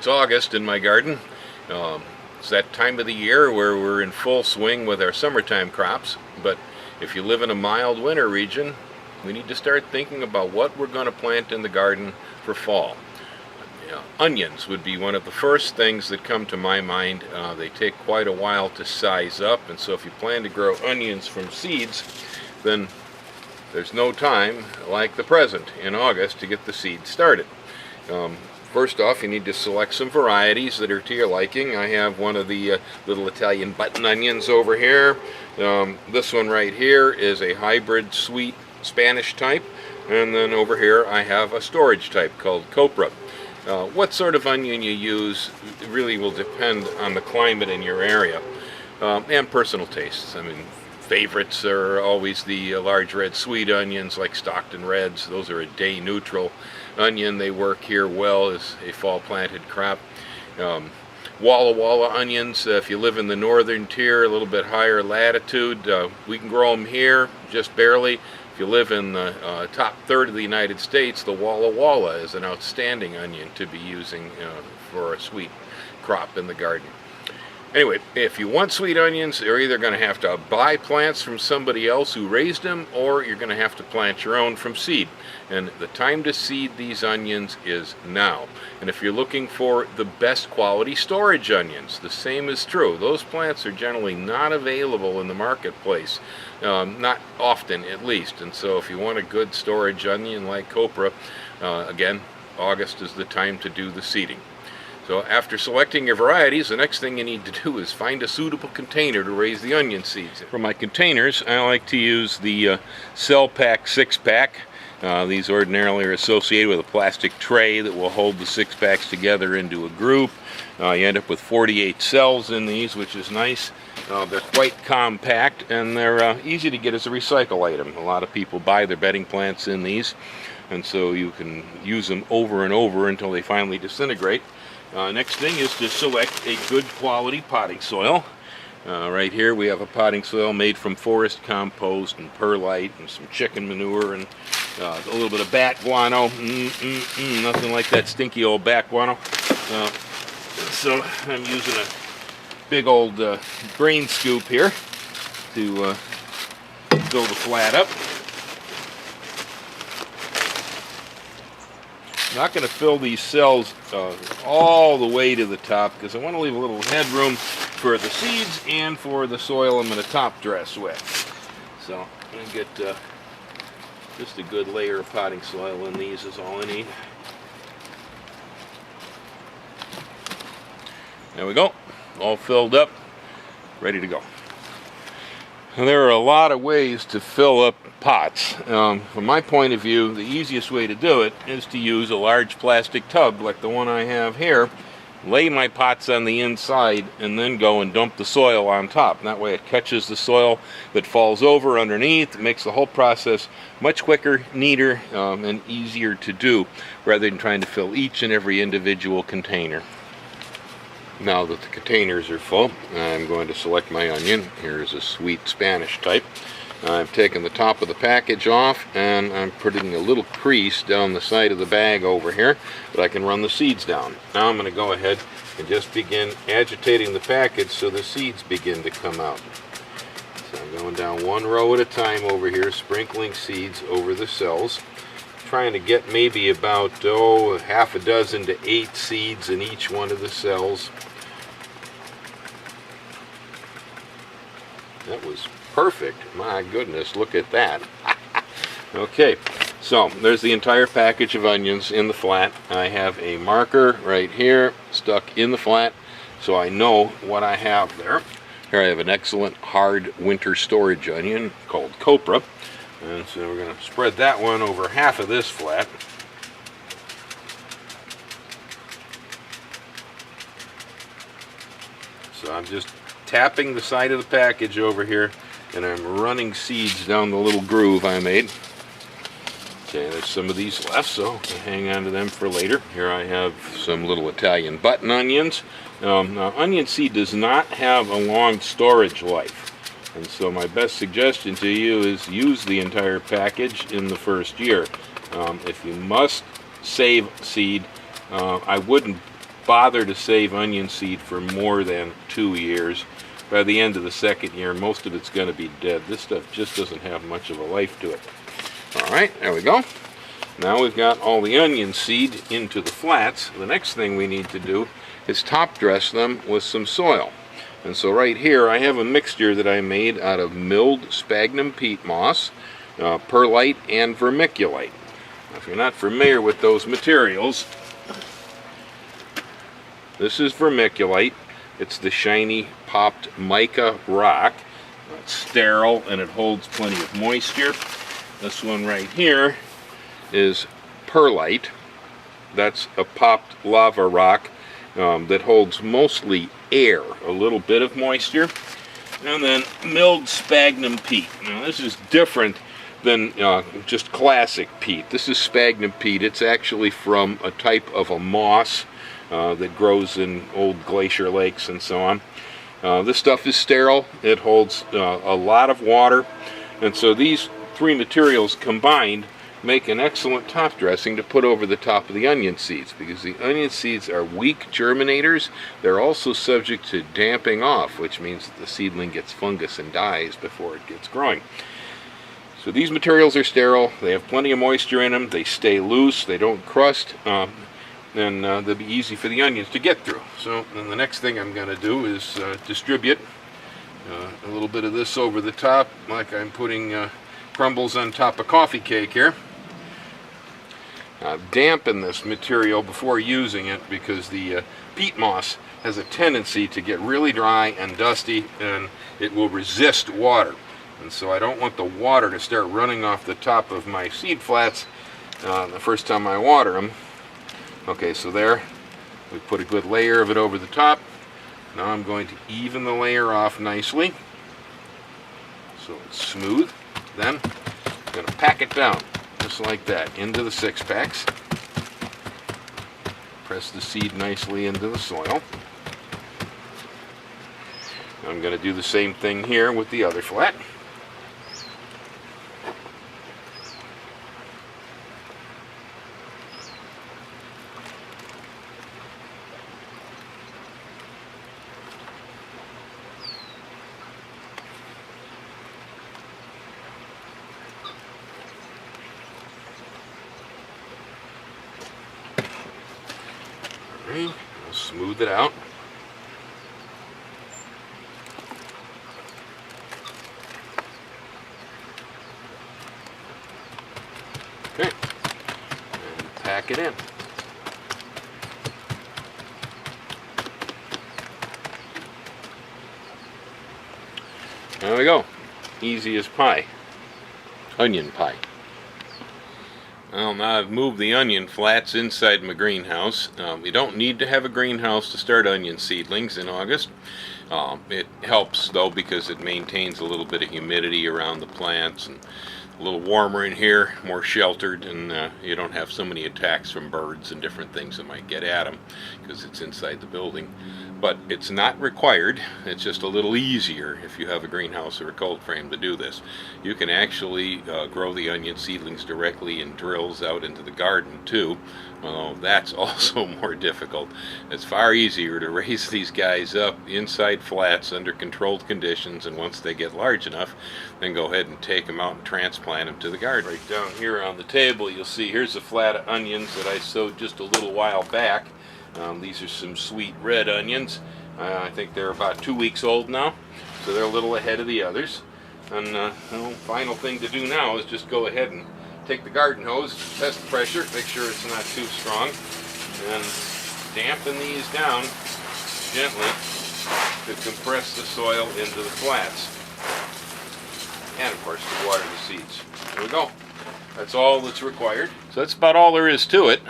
it's August in my garden. It's that time of the year where we're in full swing with our summertime crops, but if you live in a mild winter region, we need to start thinking about what we're going to plant in the garden for fall. Onions would be one of the first things that come to my mind. They take quite a while to size up, and so if you plan to grow onions from seeds, then there's no time like the present in August to get the seeds started. First off, you need to select some varieties that are to your liking. I have one of the little Italian button onions over here. This one right here is a hybrid sweet Spanish type, and then over here I have a storage type called copra. What sort of onion you use really will depend on the climate in your area and personal tastes. I mean, favorites are always the large red sweet onions like Stockton Reds. Those are a day neutral onion. They work here well as a fall planted crop. Walla Walla onions, if you live in the northern tier, a little bit higher latitude, we can grow them here just barely. If you live in the top third of the United States, the Walla Walla is an outstanding onion to be using for a sweet crop in the garden. Anyway, if you want sweet onions, you're either going to have to buy plants from somebody else who raised them, or you're going to have to plant your own from seed. And the time to seed these onions is now. And if you're looking for the best quality storage onions, the same is true. Those plants are generally not available in the marketplace, not often at least. And so if you want a good storage onion like copra, again, August is the time to do the seeding. So after selecting your varieties, the next thing you need to do is find a suitable container to raise the onion seeds in. For my containers, I like to use the Cell Pack 6-pack. These ordinarily are associated with a plastic tray that will hold the 6-packs together into a group. You end up with 48 cells in these, which is nice. They're quite compact, and they're easy to get as a recycle item. A lot of people buy their bedding plants in these, and so you can use them over and over until they finally disintegrate. Next thing is to select a good quality potting soil. Right here we have a potting soil made from forest compost and perlite and some chicken manure and a little bit of bat guano. Nothing like that stinky old bat guano. So I'm using a big old grain scoop here to fill the flat up. I'm not going to fill these cells all the way to the top because I want to leave a little headroom for the seeds and for the soil I'm going to top dress with. So I'm going to get just a good layer of potting soil in these is all I need. There we go, all filled up, ready to go. And there are a lot of ways to fill up pots. From my point of view, the easiest way to do it is to use a large plastic tub like the one I have here, lay my pots on the inside, and then go and dump the soil on top. And that way it catches the soil that falls over underneath. It makes the whole process much quicker, neater, and easier to do, rather than trying to fill each and every individual container. Now that the containers are full, I'm going to select my onion. Here's a sweet Spanish type. I've taken the top of the package off, and I'm putting a little crease down the side of the bag over here that I can run the seeds down. Now I'm going to go ahead and just begin agitating the package so the seeds begin to come out. So I'm going down one row at a time over here, sprinkling seeds over the cells. Trying to get maybe about half a dozen to 8 seeds in each one of the cells. That was perfect. My goodness, look at that. Okay, so there's the entire package of onions in the flat. I have a marker right here stuck in the flat so I know what I have there. Here I have an excellent hard winter storage onion called copra. And so we're going to spread that one over half of this flat. So I'm just tapping the side of the package over here, and I'm running seeds down the little groove I made. Okay, there's some of these left, so I'll hang on to them for later. Here I have some little Italian button onions. Now, onion seed does not have a long storage life. And so my best suggestion to you is use the entire package in the first year. If you must save seed, I wouldn't bother to save onion seed for more than 2 years. By the end of the second year, most of it's going to be dead. This stuff just doesn't have much of a life to it. All right, there we go. Now we've got all the onion seed into the flats. The next thing we need to do is top dress them with some soil. And so right here I have a mixture that I made out of milled sphagnum peat moss, perlite, and vermiculite. Now, if you're not familiar with those materials, this is vermiculite. It's the shiny popped mica rock. It's sterile and it holds plenty of moisture. This one right here is perlite. That's a popped lava rock that holds mostly air, a little bit of moisture. And then milled sphagnum peat. Now this is different than just classic peat. This is sphagnum peat. It's actually from a type of a moss that grows in old glacier lakes and so on. This stuff is sterile. It holds a lot of water, and so these three materials combined make an excellent top dressing to put over the top of the onion seeds, because the onion seeds are weak germinators. They're also subject to damping off, which means that the seedling gets fungus and dies before it gets growing. So these materials are sterile. They have plenty of moisture in them. They stay loose. They don't crust. And they'll be easy for the onions to get through. So then the next thing I'm going to do is distribute a little bit of this over the top, like I'm putting crumbles on top of coffee cake here. Dampen this material before using it, because the peat moss has a tendency to get really dry and dusty, and it will resist water. And so I don't want the water to start running off the top of my seed flats the first time I water them. Okay, so there, we put a good layer of it over the top. Now I'm going to even the layer off nicely so it's smooth. Then I'm going to pack it down just like that into the 6-packs. Press the seed nicely into the soil. I'm going to do the same thing here with the other flat. I'll smooth it out. Okay, and pack it in. There we go. Easy as pie. Onion pie. Well, now I've moved the onion flats inside my greenhouse. You don't need to have a greenhouse to start onion seedlings in August. It helps though, because it maintains a little bit of humidity around the plants, and a little warmer in here, more sheltered, and you don't have so many attacks from birds and different things that might get at them because it's inside the building. But it's not required. It's just a little easier if you have a greenhouse or a cold frame to do this. You can actually grow the onion seedlings directly in drills out into the garden too. That's also more difficult. It's far easier to raise these guys up inside flats under controlled conditions, and once they get large enough, then go ahead and take them out and transplant them to the garden. Right down here on the table you'll see here's a flat of onions that I sowed just a little while back. These are some sweet red onions. I think they're about 2 weeks old now, so they're a little ahead of the others. And the final thing to do now is just go ahead and take the garden hose, test the pressure, make sure it's not too strong, and dampen these down gently to compress the soil into the flats. And of course to water the seeds. There we go. That's all that's required. So that's about all there is to it.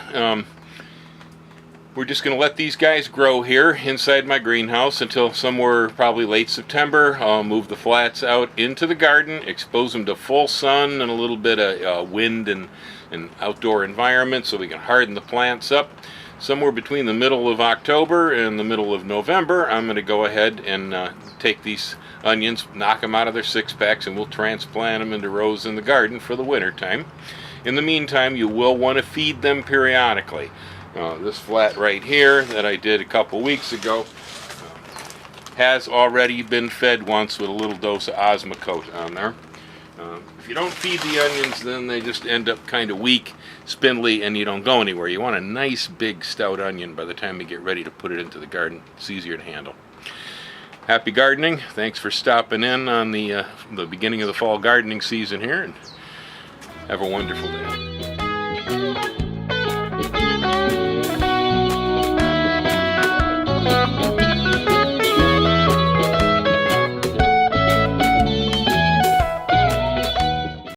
We're just going to let these guys grow here inside my greenhouse until somewhere probably late September. I'll move the flats out into the garden, expose them to full sun and a little bit of wind and outdoor environment so we can harden the plants up. Somewhere between the middle of October and the middle of November, I'm going to go ahead and take these onions, knock them out of their 6-packs, and we'll transplant them into rows in the garden for the winter time. In the meantime, you will want to feed them periodically. This flat right here that I did a couple weeks ago has already been fed once with a little dose of Osmocote on there. If you don't feed the onions, then they just end up kind of weak, spindly, and you don't go anywhere. You want a nice big stout onion by the time you get ready to put it into the garden. It's easier to handle. Happy gardening. Thanks for stopping in on the beginning of the fall gardening season here, and have a wonderful day.